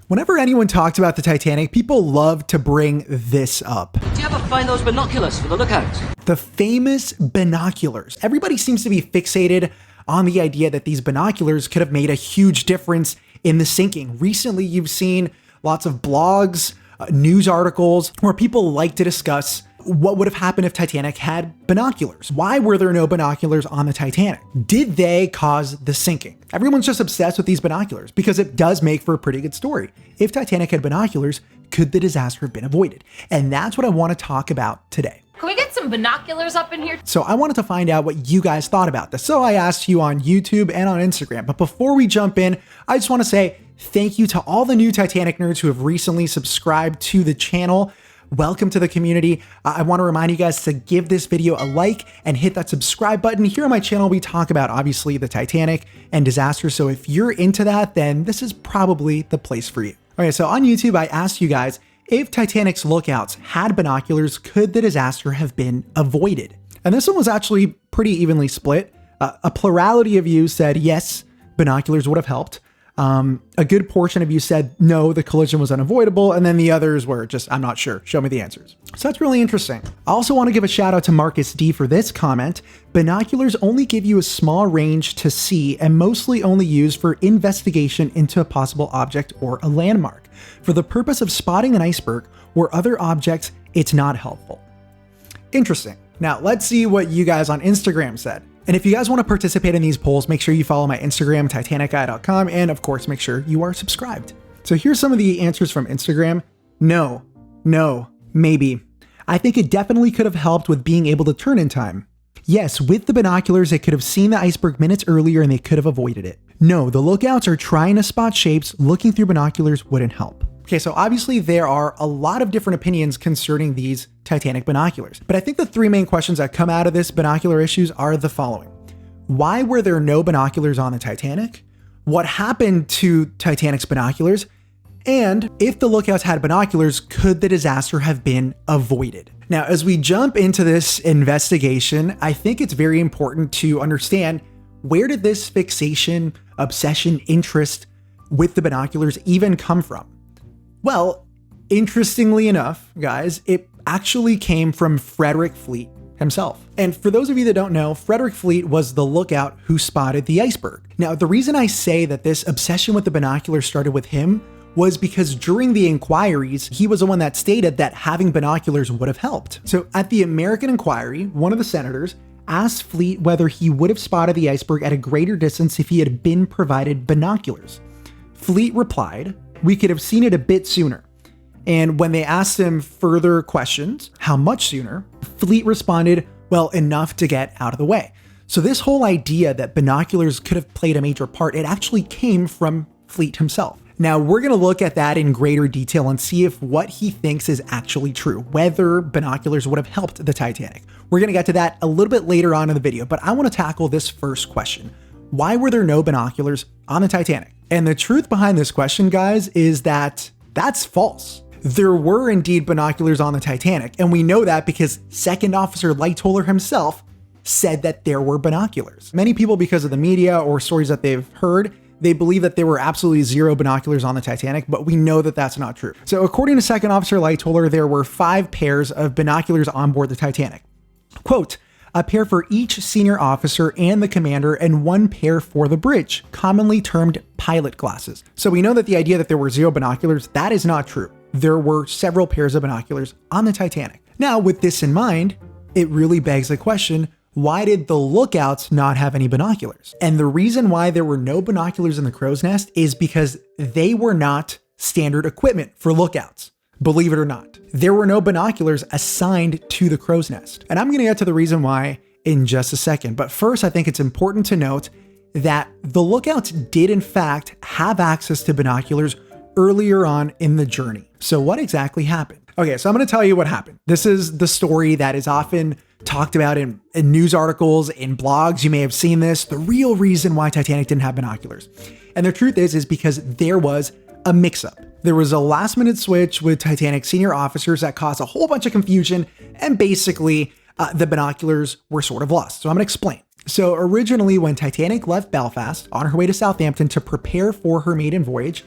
Whenever anyone talks about the Titanic, people love to bring this up. Do you ever find those binoculars for the lookouts? The famous binoculars. Everybody seems to be fixated on the idea that these binoculars could have made a huge difference in the sinking. Recently, you've seen lots of blogs, news articles where people like to discuss what would have happened if Titanic had binoculars. Why were there no binoculars on the Titanic? Did they cause the sinking? Everyone's just obsessed with these binoculars because it does make for a pretty good story. If Titanic had binoculars, could the disaster have been avoided? And that's what I want to talk about today. Can we get some binoculars up in here? So I wanted to find out what you guys thought about this. So I asked you on YouTube and on Instagram. But before we jump in, I just want to say thank you to all the new Titanic nerds who have recently subscribed to the channel. Welcome to the community. I want to remind you guys to give this video a like and hit that subscribe button. Here on my channel, we talk about obviously the Titanic and disaster. So if you're into that, then this is probably the place for you. Okay, so on YouTube, I asked you guys, if Titanic's lookouts had binoculars, could the disaster have been avoided? And this one was actually pretty evenly split. A plurality of you said yes, binoculars would have helped. A good portion of you said no, the collision was unavoidable, and then the others were just, I'm not sure, show me the answers. So that's really interesting. I also want to give a shout out to Marcus D for this comment. Binoculars only give you a small range to see and mostly only used for investigation into a possible object or a landmark. For the purpose of spotting an iceberg or other objects, it's not helpful. Interesting. Now let's see what you guys on Instagram said. And if you guys want to participate in these polls, make sure you follow my Instagram, titanicguy.com, and of course, make sure you are subscribed. So here's some of the answers from Instagram. No, maybe. I think it definitely could have helped with being able to turn in time. Yes, with the binoculars, they could have seen the iceberg minutes earlier and they could have avoided it. No, the lookouts are trying to spot shapes. Looking through binoculars wouldn't help. Okay, so obviously there are a lot of different opinions concerning these Titanic binoculars, but I think the three main questions that come out of this binocular issues are the following. Why were there no binoculars on the Titanic? What happened to Titanic's binoculars? And if the lookouts had binoculars, could the disaster have been avoided? Now, as we jump into this investigation, I think it's very important to understand, where did this fixation, obsession, interest with the binoculars even come from? Well, interestingly enough, guys, it actually came from Frederick Fleet himself. And for those of you that don't know, Frederick Fleet was the lookout who spotted the iceberg. Now, the reason I say that this obsession with the binoculars started with him was because during the inquiries, he was the one that stated that having binoculars would have helped. So at the American inquiry, one of the senators asked Fleet whether he would have spotted the iceberg at a greater distance if he had been provided binoculars. Fleet replied, "We could have seen it a bit sooner." And when they asked him further questions, how much sooner, Fleet responded, well, enough to get out of the way. So this whole idea that binoculars could have played a major part, it actually came from Fleet himself. Now we're going to look at that in greater detail and see if what he thinks is actually true, whether binoculars would have helped the Titanic. We're going to get to that a little bit later on in the video, but I want to tackle this first question. Why were there no binoculars on the Titanic? And the truth behind this question, guys, is that that's false. There were indeed binoculars on the Titanic, and we know that because Second Officer Lightoller himself said that there were binoculars. Many people, because of the media or stories that they've heard, they believe that there were absolutely zero binoculars on the Titanic, but we know that that's not true. So according to Second Officer Lightoller, there were 5 pairs of binoculars on board the Titanic. Quote, "A pair for each senior officer and the commander, and 1 pair for the bridge, commonly termed pilot glasses." So we know that the idea that there were 0 binoculars, that is not true. There were several pairs of binoculars on the Titanic. Now, with this in mind, it really begs the question, why did the lookouts not have any binoculars? And the reason why there were no binoculars in the crow's nest is because they were not standard equipment for lookouts. Believe it or not, there were no binoculars assigned to the crow's nest. And I'm going to get to the reason why in just a second. But first, I think it's important to note that the lookouts did in fact have access to binoculars earlier on in the journey. So what exactly happened? Okay, so I'm going to tell you what happened. This is the story that is often talked about in news articles, in blogs. You may have seen this. The real reason why Titanic didn't have binoculars. And the truth is because there was a mix-up. There was a last-minute switch with Titanic senior officers that caused a whole bunch of confusion, and basically the binoculars were sort of lost. So I'm going to explain. So originally when Titanic left Belfast on her way to Southampton to prepare for her maiden voyage,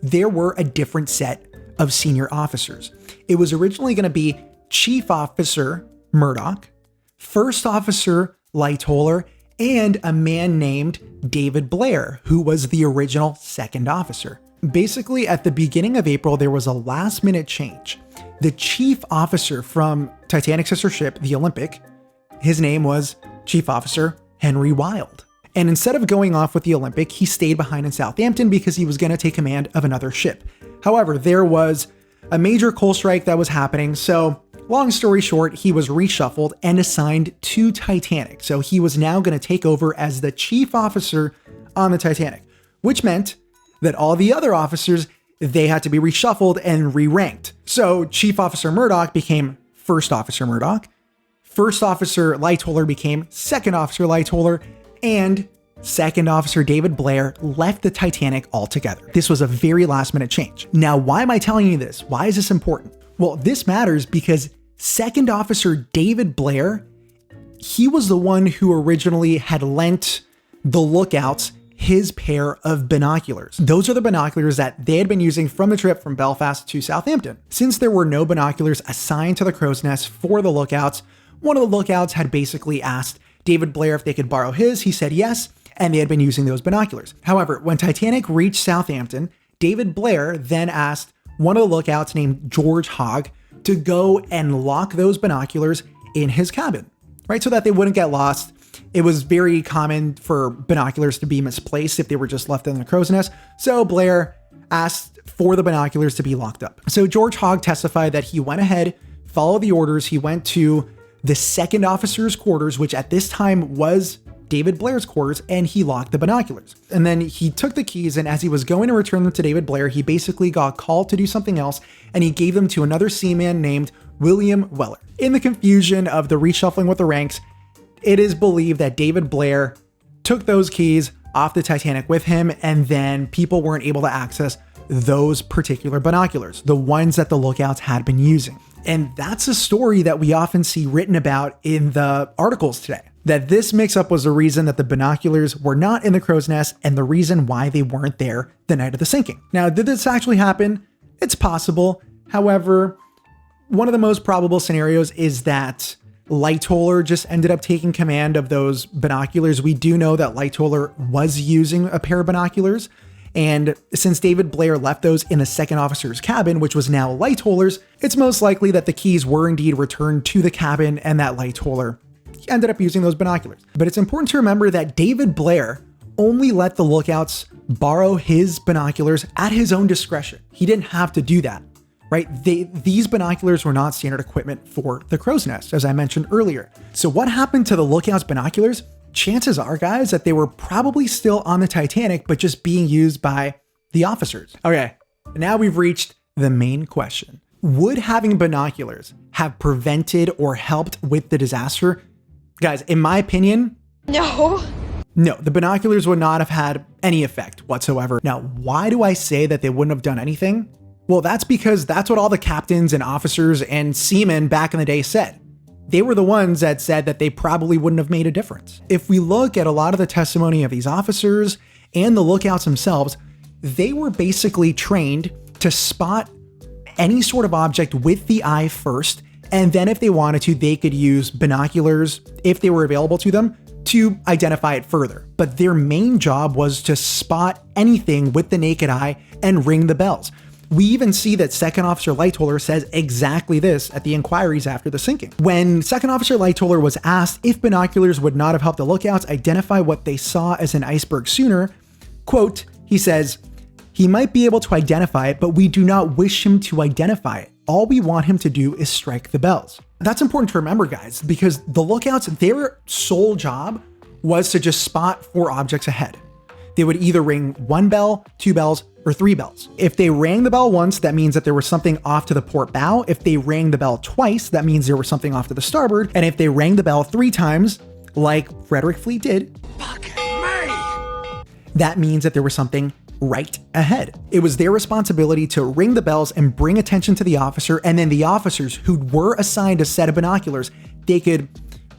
there were a different set of senior officers. It was originally going to be Chief Officer Murdoch, First Officer Lightoller, and a man named David Blair, who was the original second officer. Basically, at the beginning of April, there was a last-minute change. The chief officer from Titanic's sister ship, the Olympic, his name was Chief Officer Henry Wilde. And instead of going off with the Olympic, he stayed behind in Southampton because he was going to take command of another ship. However, there was a major coal strike that was happening, so long story short, he was reshuffled and assigned to Titanic. So he was now going to take over as the chief officer on the Titanic, which meant that all the other officers, they had to be reshuffled and re-ranked. So Chief Officer Murdoch became First Officer Murdoch, First Officer Lightoller became Second Officer Lightoller, and Second Officer David Blair left the Titanic altogether. This was a very last minute change. Now, why am I telling you this? Why is this important? Well, this matters because Second Officer David Blair, he was the one who originally had lent the lookouts his pair of binoculars. Those are the binoculars that they had been using from the trip from Belfast to Southampton. Since there were no binoculars assigned to the crow's nest for the lookouts, one of the lookouts had basically asked David Blair if they could borrow his. He said yes, and they had been using those binoculars. However, when Titanic reached Southampton, David Blair then asked one of the lookouts named George Hogg to go and lock those binoculars in his cabin, right? So that they wouldn't get lost. It was very common for binoculars to be misplaced if they were just left in the crow's nest. So Blair asked for the binoculars to be locked up. So George Hogg testified that he went ahead, followed the orders. He went to the second officer's quarters, which at this time was David Blair's quarters, and he locked the binoculars. And then he took the keys, and as he was going to return them to David Blair, he basically got called to do something else, and he gave them to another seaman named William Weller. In the confusion of the reshuffling with the ranks, it is believed that David Blair took those keys off the Titanic with him, and then people weren't able to access those particular binoculars, the ones that the lookouts had been using. And that's a story that we often see written about in the articles today, that this mix-up was the reason that the binoculars were not in the crow's nest and the reason why they weren't there the night of the sinking. Now, did this actually happen? It's possible. However, one of the most probable scenarios is that Lightoller just ended up taking command of those binoculars. We do know that Lightoller was using a pair of binoculars, and since David Blair left those in the second officer's cabin, which was now Lightoller's, it's most likely that the keys were indeed returned to the cabin and that Lightoller ended up using those binoculars. But it's important to remember that David Blair only let the lookouts borrow his binoculars at his own discretion. He didn't have to do that, right? These binoculars were not standard equipment for the crow's nest, as I mentioned earlier. So what happened to the lookout's binoculars? Chances are, guys, that they were probably still on the Titanic, but just being used by the officers. Okay, now we've reached the main question. Would having binoculars have prevented or helped with the disaster? Guys, in my opinion, no, the binoculars would not have had any effect whatsoever. Now, why do I say that they wouldn't have done anything? Well, that's because that's what all the captains and officers and seamen back in the day said. They were the ones that said that they probably wouldn't have made a difference. If we look at a lot of the testimony of these officers and the lookouts themselves, they were basically trained to spot any sort of object with the eye first, and then if they wanted to, they could use binoculars, if they were available to them, to identify it further. But their main job was to spot anything with the naked eye and ring the bells. We even see that Second Officer Lightoller says exactly this at the inquiries after the sinking. When Second Officer Lightoller was asked if binoculars would not have helped the lookouts identify what they saw as an iceberg sooner, quote, he says, "He might be able to identify it, but we do not wish him to identify it. All we want him to do is strike the bells." That's important to remember, guys, because the lookouts, their sole job was to just spot for objects ahead. They would either ring one bell, two bells, or three bells. If they rang the bell once, that means that there was something off to the port bow. If they rang the bell twice, that means there was something off to the starboard. And if they rang the bell three times, like Frederick Fleet did, that means that there was something right ahead. It was their responsibility to ring the bells and bring attention to the officer, and then the officers who were assigned a set of binoculars, they could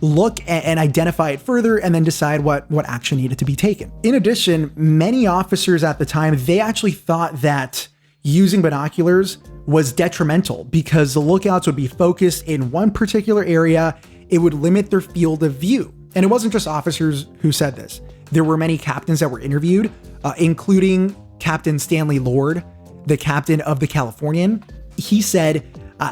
look and identify it further and then decide what action needed to be taken. In addition, many officers at the time, they actually thought that using binoculars was detrimental because the lookouts would be focused in one particular area. It would limit their field of view. And it wasn't just officers who said this. There were many captains that were interviewed, including Captain Stanley Lord, the captain of the Californian. He said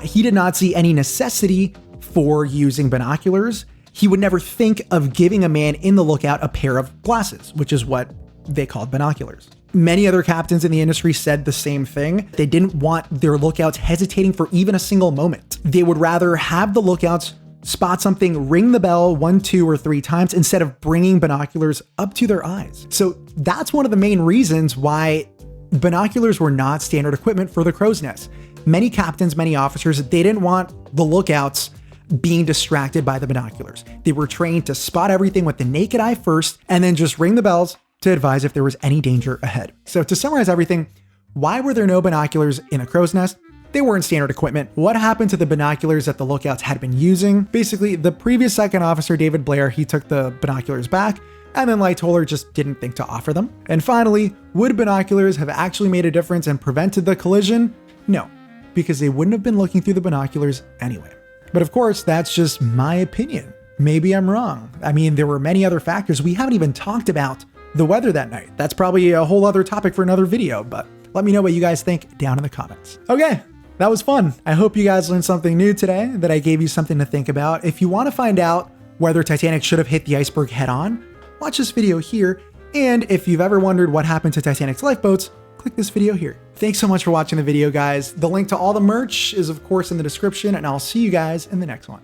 he did not see any necessity for using binoculars. He would never think of giving a man in the lookout a pair of glasses, which is what they called binoculars. Many other captains in the industry said the same thing. They didn't want their lookouts hesitating for even a single moment. They would rather have the lookouts spot something, ring the bell 1, 2, or 3 times instead of bringing binoculars up to their eyes. So that's one of the main reasons why binoculars were not standard equipment for the crow's nest. Many captains, many officers, they didn't want the lookouts being distracted by the binoculars. They were trained to spot everything with the naked eye first and then just ring the bells to advise if there was any danger ahead. So to summarize everything, why were there no binoculars in a crow's nest? They weren't standard equipment. What happened to the binoculars that the lookouts had been using? Basically, the previous second officer, David Blair, he took the binoculars back, and then Lightoller just didn't think to offer them. And finally, would binoculars have actually made a difference and prevented the collision? No, because they wouldn't have been looking through the binoculars anyway. But of course, that's just my opinion. Maybe I'm wrong. I mean, there were many other factors. We haven't even talked about the weather that night. That's probably a whole other topic for another video, but let me know what you guys think down in the comments. Okay, that was fun. I hope you guys learned something new today, that I gave you something to think about. If you want to find out whether Titanic should have hit the iceberg head on, watch this video here. And if you've ever wondered what happened to Titanic's lifeboats, click this video here. Thanks so much for watching the video, guys. The link to all the merch is of course in the description, and I'll see you guys in the next one.